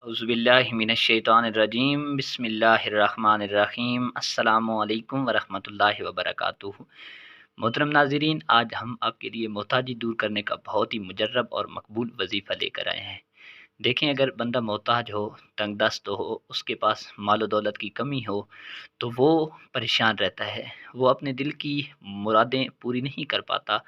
अऊज़ुबिल्लाहिमिनश्शैतानिर्रजीम बिस्मिल्लाहिर्रहमानिर्रहीम अस्सलामु अलैकुम वरहमतुल्लाहि वबरकातुहू। मोहतरम नाज़रीन, आज हम आपके लिए मोहताजी दूर करने का बहुत ही मुजर्रब और मकबूल वजीफ़ा लेकर आए हैं। देखें, अगर बंदा मोहताज हो, तंगदस्त हो, उसके पास माल दौलत की कमी हो, तो वो परेशान रहता है। वो अपने दिल की मुरादें पूरी नहीं कर पाता।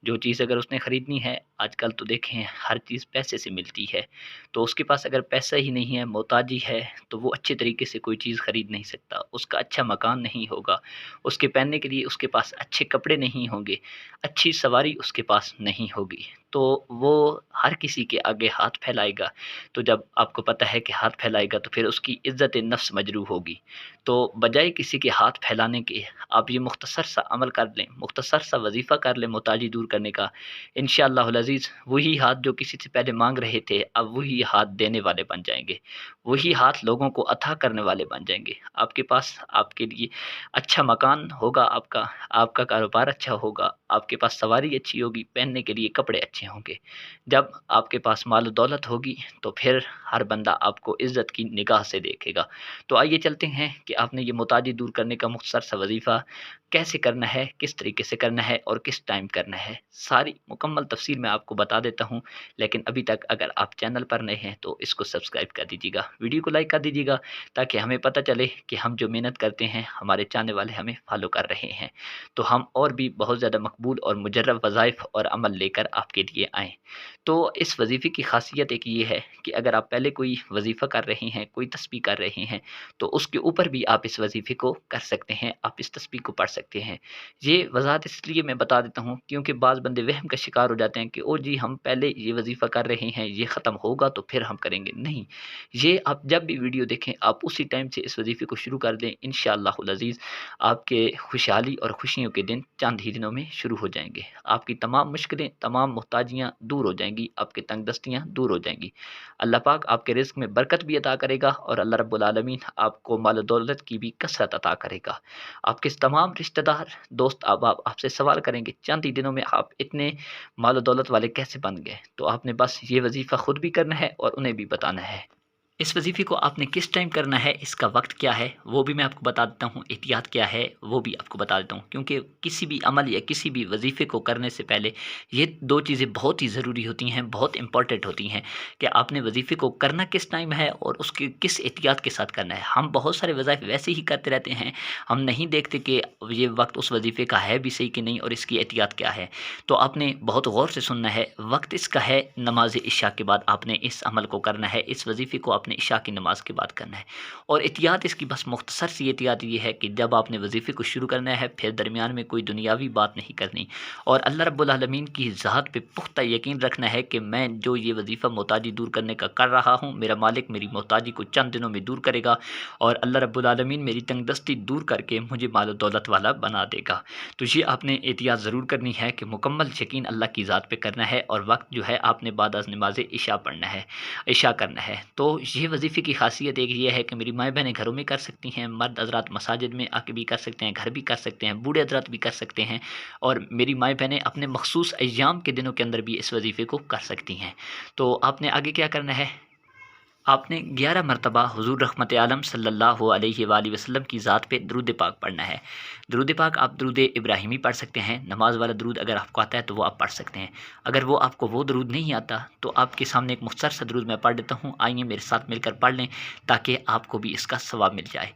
जो चीज़ अगर उसने ख़रीदनी है, आजकल तो देखें हर चीज़ पैसे से मिलती है। तो उसके पास अगर पैसा ही नहीं है, मोहताजी है, तो वो अच्छे तरीके से कोई चीज़ ख़रीद नहीं सकता। उसका अच्छा मकान नहीं होगा, उसके पहनने के लिए उसके पास अच्छे कपड़े नहीं होंगे, अच्छी सवारी उसके पास नहीं होगी। तो वो हर किसी के आगे हाथ फैलाएगा। तो जब आपको पता है कि हाथ फैलाएगा, तो फिर उसकी इज़्ज़त नफ्स मजरूह होगी। तो बजाय किसी के हाथ फैलाने के, आप ये मुख्तसर सा अमल कर लें, मुख्तसर सा वजीफ़ा कर लें मोहताजी दूर करने का। इंशाअल्लाहुल अज़ीज़ वही हाथ जो किसी से पहले मांग रहे थे, अब वही हाथ देने वाले बन जाएंगे। वही हाथ लोगों को अता करने वाले बन जाएंगे। आपके पास आपके लिए अच्छा मकान होगा, आपका आपका कारोबार अच्छा होगा, आपके पास सवारी अच्छी होगी, पहनने के लिए कपड़े अच्छे होंगे। जब आपके पास माल दौलत होगी, तो फिर हर बंदा आपको इज़्ज़त की निगाह से देखेगा। तो आइए चलते हैं कि आपने ये मोहताजी दूर करने का मुख्तसर सा वजीफ़ा कैसे करना है, किस तरीके से करना है और किस टाइम करना है। सारी मुकम्मल तफ़सील मैं आपको बता देता हूँ, लेकिन अभी तक अगर आप चैनल पर नए हैं तो इसको सब्सक्राइब कर दीजिएगा, वीडियो को लाइक कर दीजिएगा, ताकि हमें पता चले कि हम जो मेहनत करते हैं, हमारे चाहने वाले हमें फ़ॉलो कर रहे हैं। तो हम और भी बहुत ज़्यादा मकबूल और मुजर्रब वज़ाइफ़ और अमल लेकर आपके लिए आएँ। तो इस वजीफ़े की ख़ासियत एक ये है कि अगर आप पहले कोई वजीफ़ा कर रहे हैं, कोई तस्बीह कर रहे हैं, तो उसके ऊपर भी आप इस वजीफ़े को कर सकते हैं, आप इस तस्बीह को पढ़ सकते हैं। ये वज़ाहत इसलिए मैं बता देता हूँ, क्योंकि बाज़ बंदे वहम का शिकार हो जाते हैं कि ओ जी, हम पहले ये वजीफ़ा कर रहे हैं, ये ख़त्म होगा तो फिर हम करेंगे। नहीं, ये आप जब भी वीडियो देखें, आप उसी टाइम से इस वजीफ़े को शुरू कर दें। इंशाअल्लाहुल अज़ीज़ आपके खुशहाली और खुशियों के दिन चंद ही दिनों में शुरू हो जाएँगे। आपकी तमाम मुश्किलें, तमाम मोहताजियाँ दूर हो जाएँगी, आपकी तंगदस्तियाँ दूर हो जाएँगी। अल्लाह पाक आपके रिज़्क़ में बरकत भी अता करेगा और अल्लाह रब्बुल आलमीन आपको माल-ओ-दौलत की भी कसरत अता करेगा। आपके तमाम रिश्तेदार, दोस्त अब आपसे सवाल करेंगे, चंद ही दिनों में आप इतने माल-ओ-दौलत वाले कैसे बन गए? तो आपने बस ये वज़ीफ़ा खुद भी करना है और उन्हें भी बताना है। इस वजीफ़े को आपने किस टाइम करना है, इसका वक्त क्या है, वो भी मैं आपको बता देता हूँ, एहतियात क्या है, वो भी आपको बता देता हूँ। क्योंकि किसी भी अमल या किसी भी वजीफ़े को करने से पहले ये 2 चीज़ें बहुत ही ज़रूरी होती हैं, बहुत इम्पोर्टेंट होती हैं कि आपने वजीफ़े को करना किस टाइम है और उसके किस एहतियात के साथ करना है। हम बहुत सारे वज़ाइफ वैसे ही करते रहते हैं, हम नहीं देखते कि ये वक्त उस वजीफ़े का है भी सही कि नहीं और इसकी एहतियात क्या है। तो आपने बहुत गौर से सुनना है। वक्त इसका है नमाज़ इशा के बाद आपने इस अमल को करना है, इस वजीफ़े को आपने इशा की नमाज़ के बाद करना है। और एहतियात इसकी बस मुख्तसर सी एहतियात ये है कि जब आपने वजीफ़े को शुरू करना है, फिर दरमियान में कोई दुनियावी बात नहीं करनी और अल्लाह रब्बुल आलमीन की ज़ात पे पुख्ता यकीन रखना है कि मैं जो ये वजीफ़ा मोहताजी दूर करने का कर रहा हूँ, मेरा मालिक मेरी मोहताजी को चंद दिनों में दूर करेगा और अल्लाह रब्बुल आलमीन मेरी तंगदस्ती दूर करके मुझे माल दौलत वाला बना देगा। तो ये आपने एहतियात ज़रूर करनी है कि मुकम्मल यकीन अल्लाह की ज़ात पे करना है और वक्त जो है आपने बाद अज़ नमाज़ इशा पढ़ना है, इशा करना है। तो ये वजीफ़े की ख़ासियत एक ये है कि मेरी माएँ बहनें घरों में कर सकती हैं, मर्द हज़रात मसाजिद में आके भी कर सकते हैं, घर भी कर सकते हैं, बूढ़े हज़रात भी कर सकते हैं और मेरी माएँ बहनें अपने मख़सूस अय्याम के दिनों के अंदर भी इस वजीफ़े को कर सकती हैं। तो आपने आगे क्या करना है, आपने 11 मरतबा हुज़ूर रहमत आलम सल्लल्लाहु अलैहि वालि वसल्लम की ज़ात पे दरूद पाक पढ़ना है। दरूद पाक आप दरूद इब्राहिमी पढ़ सकते हैं, नमाज वाला दरूद अगर आपको आता है तो वो आप पढ़ सकते हैं। अगर वो आपको वो दरूद नहीं आता तो आपके सामने एक मुख्तसर सा दरूद मैं पढ़ देता हूँ, आइए मेरे साथ मिलकर पढ़ लें ताकि आपको भी इसका सवाब मिल जाए।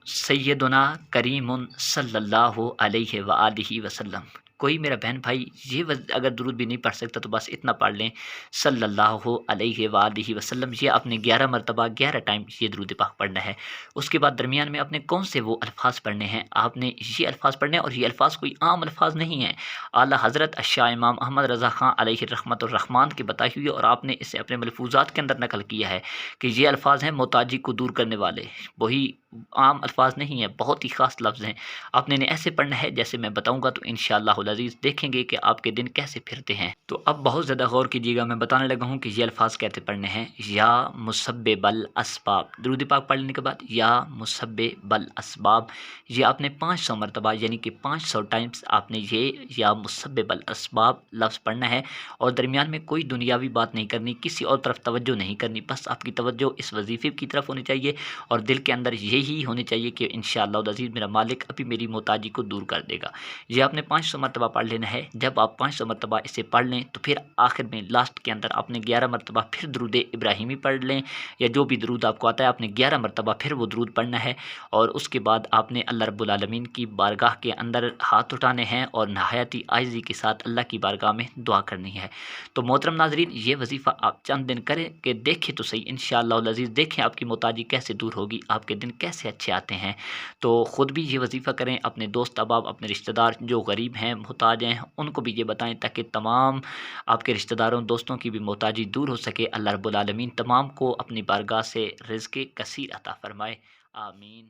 सैयदुना करीमुन सल्लल्लाहु अलैहि व आलिहि वसल्लम। कोई मेरा बहन भाई ये अगर दुरूद भी नहीं पढ़ सकता तो बस इतना पढ़ लें, सल्लल्लाहु अलैहि व आलिहि वसल्लम। ये आपने 11 मरतबा 11 टाइम ये दुरूद पाक पढ़ना है। उसके बाद दरमियान में आपने कौन से वो अल्फ़ाज़ पढ़ने हैं, आपने ये अल्फ़ाज़ पढ़ने हैं और ये अल्फ़ाज़ कोई आम अल्फ़ाज़ नहीं हैं। आला हज़रत शाह इमाम अहमद रज़ा ख़ान अलैहि रहमतुर रहमान की बताई हुई है और आपने इसे अपने मलफ़ूज़ात के अंदर नक़ल किया है कि ये अल्फ़ाज़ हैं मोहताजी को दूर करने वाले। वही आम अल्फ़ाज़ नहीं है, बहुत ही ख़ास लफ्ज़ हैं। आपने इन्हें ऐसे पढ़ना है जैसे मैं बताऊँगा, तो इंशाअल्लाहुल अज़ीज़ देखेंगे कि आपके दिन कैसे फिरते हैं। तो अब बहुत ज़्यादा गौर कीजिएगा, मैं बताने लगा हूँ कि ये अल्फ़ाज़ कैसे पढ़ने हैं। या मुसब्बिबल अस्बाब, दुरूद पाक पढ़ लेने के बाद या मुसब्बिबल अस्बाब, ये आपने 500 मरतबा यानी कि 500 टाइम्स आपने ये या मुसब्बिबल अस्बाब लफ्ज़ पढ़ना है। और दरमियान में कोई दुनियावी बात नहीं करनी, किसी और तरफ तवज्जो नहीं करनी, बस आपकी तवज्जो इस वजीफ़े की तरफ होनी चाहिए और दिल के अंदर यही होनी चाहिए कि इंशाअल्लाह अज़ीज़ मेरा मालिक अभी मेरी मोहताजी को दूर कर देगा। ये आपने 500 मरतबा पढ़ लेना है। जब आप 500 मरतबा इसे पढ़ लें तो फिर आखिर में लास्ट के अंदर आपने 11 मरतबा फिर दरूद इब्राहिमी पढ़ लें, या जो भी दरूद आपको आता है आपने 11 मरतबा फिर वो दरूद पढ़ना है। और उसके बाद आपने अल्लाह रब्बुल आलमीन की बारगाह के अंदर हाथ उठाने हैं और नहायती आजिज़ी के साथ अल्लाह की बारगाह में दुआ करनी है। तो मोहतरम नाज़रीन, ये वजीफ़ा आप चंद दिन करें कि देखें तो सही, इंशाअल्लाह अज़ीज़ देखें आपकी मोहताजी कैसे दूर होगी, आपके दिन कैसे अच्छे आते हैं। तो ख़ुद भी ये वजीफ़ा करें, अपने दोस्त अहबाब, अपने रिश्तेदार जो गरीब हैं, मोहताज हैं, उनको भी ये बताएं ताकि तमाम आपके रिश्तेदारों दोस्तों की भी मोहताजी दूर हो सके। अल्लाह रब्बुल आलमीन तमाम को अपनी बारगाह से रिज़्क़ कसीर अता फ़रमाए। आमीन।